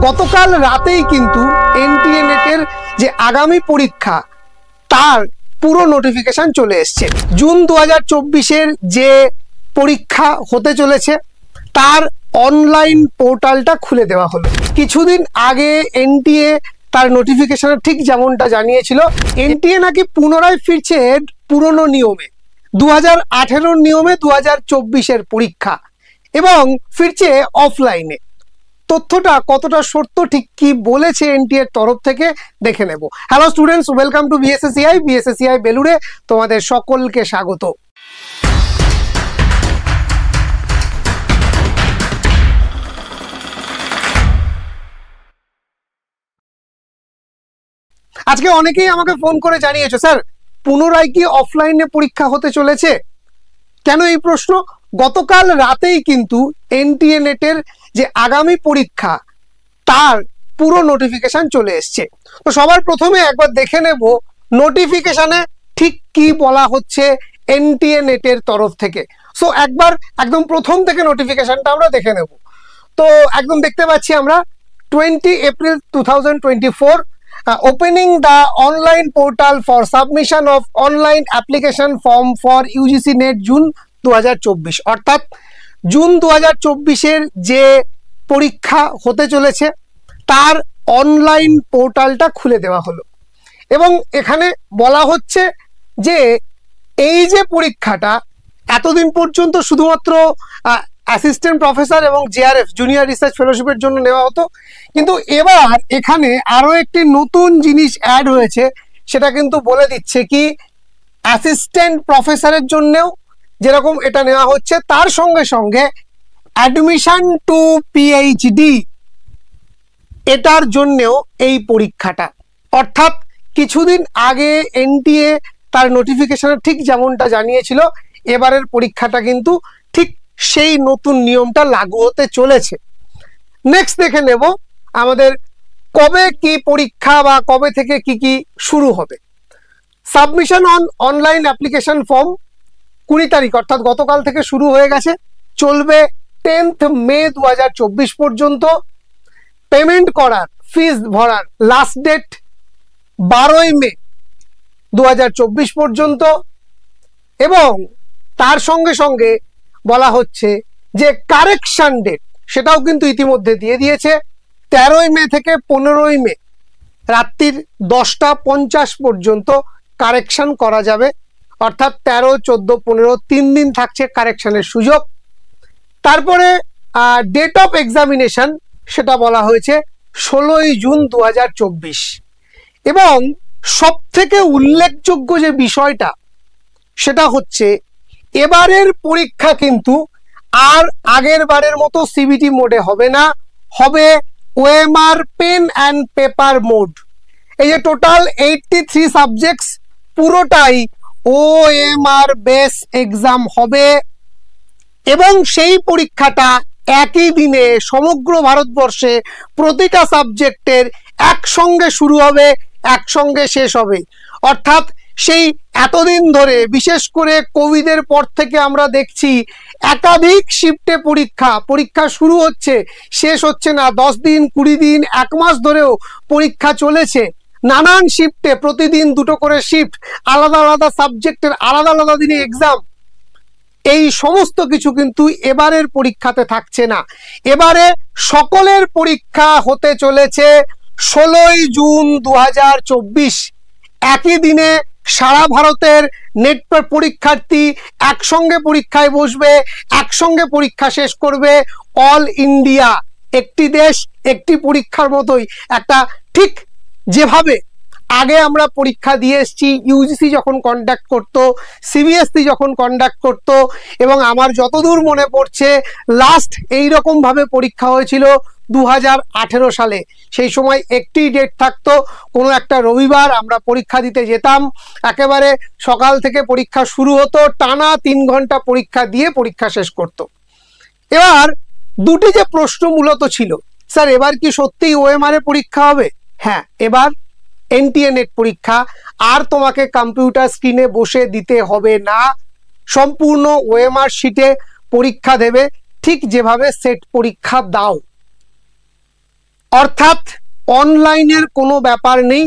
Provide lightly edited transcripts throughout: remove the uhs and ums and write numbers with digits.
গতকাল রাতেই কিন্তু এনটিএ নেটের যে আগামী পরীক্ষা তার পুরো নোটিফিকেশন চলে এসছে। জুন 2024-এর যে পরীক্ষা হতে চলেছে তার অনলাইন পোর্টালটা খুলে দেওয়া হলো। কিছুদিন আগে এনটিএ তার নোটিফিকেশনে ঠিক যেমনটা জানিয়েছিল, এনটিএ নাকি পুনরায় ফিরছে পুরনো নিয়মে, 2018-র নিয়মে 2024-এর পরীক্ষা এবং ফিরছে অফলাইনে। তথ্যটা কতটা সত্য, ঠিক কি বলেছে এনটিএর তরফ থেকে দেখে নেব। Hello students, welcome to BSSCI বেলুড়ে তোমাদের সকলকে স্বাগত। আজকে অনেকেই আমাকে ফোন করে জানিয়েছে, স্যার পুনরায় কি অফলাইনে পরীক্ষা হতে চলেছে? কেন এই প্রশ্ন? গতকাল রাতেই কিন্তু এনটিএ নেটের যে আগামী পরীক্ষা তার পুরো নোটিফিকেশন চলে এসছে। তো সবার প্রথমে একবার দেখে নেব নোটিফিকেশনে ঠিক কি বলা হচ্ছে এনটিএ নেটের তরফ থেকে। সো একদম প্রথম থেকে নোটিফিকেশনটা আমরা দেখে নেব। তো একদম দেখতে পাচ্ছি আমরা 20 April 2024 opening the online portal for submission of online application form for UGC NET June 2024, অর্থাৎ জুন 2024-এর যে পরীক্ষা হতে চলেছে তার অনলাইন পোর্টালটা খুলে দেওয়া হলো এবং এখানে বলা হচ্ছে যে এই যে পরীক্ষাটা এতদিন পর্যন্ত শুধুমাত্র অ্যাসিস্ট্যান্ট প্রফেসর এবং জেআরএফ জুনিয়র রিসার্চ ফেলোশিপের জন্য নেওয়া হতো, কিন্তু এবার এখানে আরো একটি নতুন জিনিস অ্যাড হয়েছে। সেটা কিন্তু বলে দিচ্ছে কি অ্যাসিস্ট্যান্ট প্রফেসরের জন্যও যেরকম এটা নেওয়া হচ্ছে, তার সঙ্গে সঙ্গে অ্যাডমিশন টু পিএইচডি এটার জন্যও এই পরীক্ষাটা। অর্থাৎ কিছুদিন আগে এনটিএ তার নোটিফিকেশনে ঠিক যেমনটা জানিয়েছিল, এবারের পরীক্ষাটা কিন্তু ঠিক সেই নতুন নিয়মটা লাগু হতে চলেছে। নেক্সট দেখে নেব আমাদের কবে কি পরীক্ষা বা কবে থেকে কি শুরু হবে। Submission on online application form 20 তারিখ অর্থাৎ গতকাল থেকে শুরু হয়ে গেছে, চলবে 10th মে 2024 পর্যন্ত। পেমেন্ট করার, ফিস ভরার লাস্ট ডেট 12 মে 2024 পর্যন্ত এবং তার সঙ্গে সঙ্গে বলা হচ্ছে যে কারেকশন ডেট সেটাও কিন্তু ইতিমধ্যে দিয়ে দিয়েছে। 13 মে থেকে 15 মে রাত্রির 10টা 50 পর্যন্ত কারেকশন করা যাবে, অর্থাৎ 13, 14, 15 3 দিন থাকছে কারেকশনের সুযোগ। তারপরে ডেট অফ এক্সামিনেশন সেটা বলা হয়েছে 16 জুন 2024 এবং সব থেকে উল্লেখযোগ্য যে বিষয়টা সেটা হচ্ছে এবারের পরীক্ষা কিন্তু আর আগের বারের মতো সিবিটি মোডে হবে না, হবে OMR pen and paper mode. এই যে টোটাল 83 সাবজেক্টস পুরোটাই ওএমআর বেস এক্সাম হবে এবং সেই পরীক্ষাটা একই দিনে সমগ্র ভারতবর্ষে প্রতিটা সাবজেক্টের একসঙ্গে শুরু হবে, একসঙ্গে শেষ হবে। অর্থাৎ সেই এতদিন ধরে বিশেষ করে কোভিডের পর থেকে আমরা দেখছি একাধিক শিফটে পরীক্ষা শুরু হচ্ছে, শেষ হচ্ছে না, 10 দিন 20 দিন 1 মাস ধরেও পরীক্ষা চলেছে, নানান শিফটে, প্রতিদিন 2টো করে শিফট, আলাদা আলাদা সাবজেক্টের আলাদা আলাদা দিনে এক্সাম। এই সমস্ত কিছু কিন্তু এবারের পরীক্ষাতে থাকছে না। এবারে সকলের পরীক্ষা হতে চলেছে 16 জুন 2024। একই দিনে সারা ভারতের নেট পরীক্ষার্থী একসঙ্গে পরীক্ষায় বসবে, একসঙ্গে পরীক্ষা শেষ করবে। অল ইন্ডিয়া, একটি দেশ একটি পরীক্ষার মতোই, একটা ঠিক যেভাবে আগে আমরা পরীক্ষা দিয়ে এসেছি, ইউজিসি যখন কন্ডাক্ট করত, সিবিএসসি যখন কন্ডাক্ট করত, এবং আমার যতদূর মনে পড়ছে লাস্ট এইরকম ভাবে পরীক্ষা হয়েছিল 2018 সালে। সেই সময় একটি ডেট থাকতো, কোনো একটা রবিবার আমরা পরীক্ষা দিতে যেতাম, একেবারে সকাল থেকে পরীক্ষা শুরু হতো, টানা 3 ঘন্টা পরীক্ষা দিয়ে পরীক্ষা শেষ করত। এবার দুটি যে প্রশ্ন মূলত ছিল, স্যার এবার কি সত্যিই ওএমআর এ পরীক্ষা হবে? হ্যাঁ, এবার এনটিএ নেট পরীক্ষা আর তোমাকে কম্পিউটার স্ক্রিনে বসে দিতে হবে না, সম্পূর্ণ ওএমআর শিটে পরীক্ষা দেবে, ঠিক যেভাবে সেট পরীক্ষা দাও। অর্থাৎ অনলাইনের কোনো ব্যাপার নেই,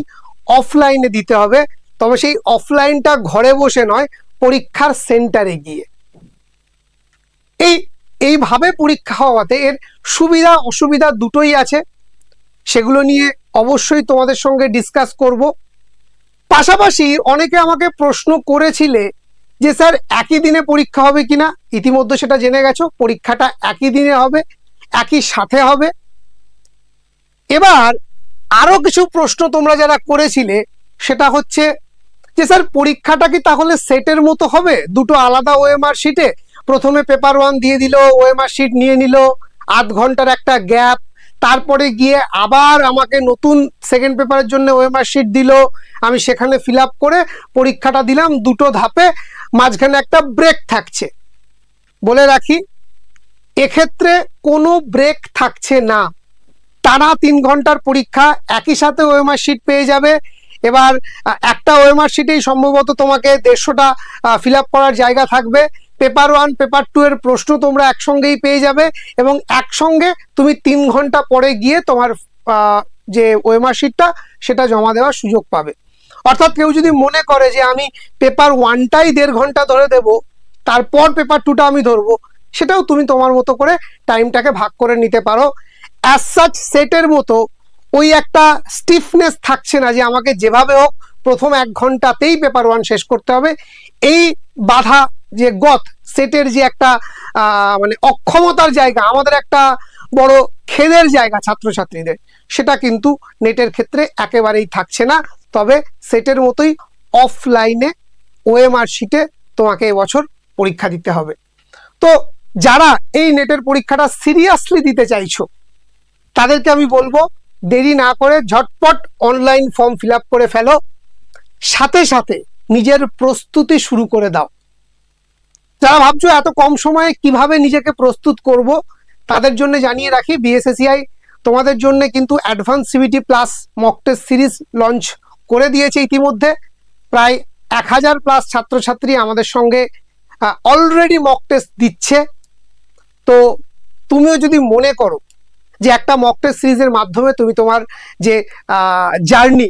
অফলাইনে দিতে হবে, তবে সেই অফলাইনটা ঘরে বসে নয়, পরীক্ষার সেন্টারে গিয়ে। এইভাবে পরীক্ষা হওয়াতে এর সুবিধা অসুবিধা দুটোই আছে, সেগুলো নিয়ে অবশ্যই তোমাদের সঙ্গে ডিসকাস করব। পাশাপাশি অনেকে আমাকে প্রশ্ন করেছিলে যে স্যার একই দিনে পরীক্ষা হবে কিনা, ইতিমধ্যে সেটা জেনে গেছো, পরীক্ষাটা একই দিনে হবে, একই সাথে হবে। এবার আরো কিছু প্রশ্ন তোমরা যারা করেছিলে সেটা হচ্ছে যে স্যার পরীক্ষাটা কি তাহলে সেটের মতো হবে, দুটো আলাদা ওএমআর শিটে, প্রথমে পেপার 1 দিয়ে দিল, ওএমআর শিট নিয়ে নিল, আধ ঘন্টার একটা গ্যাপ, তারপরে গিয়ে আবার আমাকে নতুন সেকেন্ড পেপারের জন্য ওএমআর শিট দিল, আমি সেখানে ফিল আপ করে পরীক্ষাটা দিলাম, দুটো ধাপে, মাঝখানে একটা ব্রেক থাকছে। বলে রাখি এক্ষেত্রে কোনো ব্রেক থাকছে না, টানা 3 ঘন্টার পরীক্ষা, একই সাথে ওএমআর শিট পেয়ে যাবে। এবার একটা ওএমআর শিটেই সম্ভবত তোমাকে 150টা ফিল আপ করার জায়গা থাকবে। পেপার 1 পেপার 2 এর প্রশ্ন তোমরা একসঙ্গেই পেয়ে যাবে এবং একসঙ্গে তুমি 3 ঘন্টা পরে গিয়ে তোমার যে ওএমআর শিটটা সেটা জমা দেওয়ার সুযোগ পাবে। অর্থাৎ কেউ যদি মনে করে যে আমি পেপার 1টাই 1.5 ঘন্টা ধরে দেব, তারপর পেপার 2টা আমি ধরবো, সেটাও তুমি তোমার মতো করে টাইমটাকে ভাগ করে নিতে পারো। অ্যাজ সাচ সেটের মতো ওই একটা স্টিফনেস থাকছে না যে আমাকে যেভাবে হোক প্রথম 1 ঘন্টাতেই পেপার 1 শেষ করতে হবে। এই বাধা যে গত সেটের যে একটা মানে অক্ষমতার জায়গা, আমাদের একটা বড় খেদের জায়গা ছাত্রছাত্রীদের, সেটা কিন্তু নেটের ক্ষেত্রে একেবারেই থাকছে না। তবে সেটের মতোই অফলাইনে ওএমআর শিটে তোমাকে এবছর পরীক্ষা দিতে হবে। তো যারা এই নেটের পরীক্ষাটা সিরিয়াসলি দিতে চাইছো তাদেরকে আমি বলবো দেরি না করে ঝটপট অনলাইন ফর্ম ফিল আপ করে ফেলো, সাথে সাথে নিজের প্রস্তুতি শুরু করে দাও। যারা ভাবছো এত কম সময়ে কিভাবে নিজেকে প্রস্তুত করব, তাদের জন্য জানিয়ে রাখি বিএসএসসিআই তোমাদের জন্য কিন্তু advance CBT plus mock test series launch করে দিয়েছে। ইতিমধ্যে প্রায় 1000+ ছাত্রছাত্রী আমাদের সঙ্গে অলরেডি মক টেস্ট দিচ্ছে। তো তুমিও যদি মনে করো যে একটা মক টেস্ট সিরিজের মাধ্যমে তুমি তোমার যে জার্নি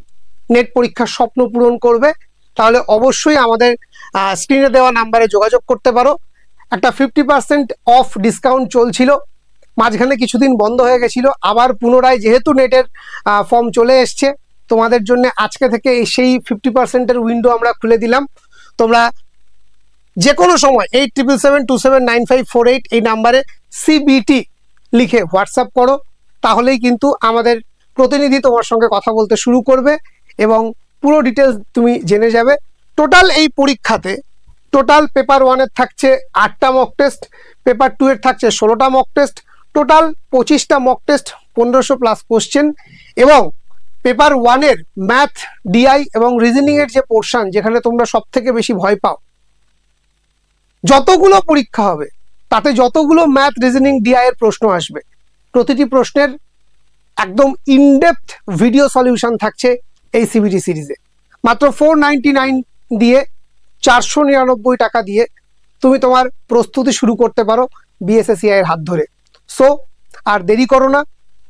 নেট পরীক্ষার স্বপ্ন পূরণ করবে, তাহলে অবশ্যই আমাদের স্ক্রিনে দেওয়া নাম্বারে যোগাযোগ করতে পারো। একটা 50% অফ ডিসকাউন্ট চলছিল, মাঝখানে কিছুদিন বন্ধ হয়ে গেছিল, আবার পুনরায় যেহেতু নেটের ফর্ম চলে এসছে তোমাদের জন্য আজকে থেকে সেই 50%-এর উইন্ডো আমরা খুলে দিলাম। তোমরা যে কোনো সময় 8777279548 এই নাম্বারে সিবিটি লিখে হোয়াটসঅ্যাপ করো, তাহলেই কিন্তু আমাদের প্রতিনিধি তোমার সঙ্গে কথা বলতে শুরু করবে এবং পুরো ডিটেলস তুমি জেনে যাবে। টোটাল এই পরীক্ষাতে টোটাল পেপার 1-এর থাকছে 8টা মক টেস্ট, পেপার 2-এর থাকছে 16টা মক টেস্ট, টোটাল 25টা মক টেস্ট, 1500+ কোশ্চেন। এবং পেপার 1-এর ম্যাথ, ডিআই এবং রিজনিংয়ের যে পোর্শন, যেখানে তোমরা সব থেকে বেশি ভয় পাও, যতগুলো পরীক্ষা হবে তাতে যতগুলো ম্যাথ, রিজনিং, ডিআই এর প্রশ্ন আসবে, প্রতিটি প্রশ্নের একদম ইনডেপথ ভিডিও সলিউশন থাকছে এই সিবিটি সিরিজে। মাত্র 499 দিয়ে, 499 টাকা দিয়ে তুমি তোমার প্রস্তুতি শুরু করতে পারো বিএসএসসিআই এর হাত ধরে। সো আর দেরি করো না,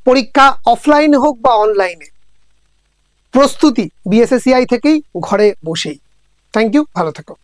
পরীক্ষা অফলাইনে হোক বা অনলাইনে, প্রস্তুতি বিএসএসসিআই থেকেই ঘরে বসেই। থ্যাংক ইউ, ভালো থেকো।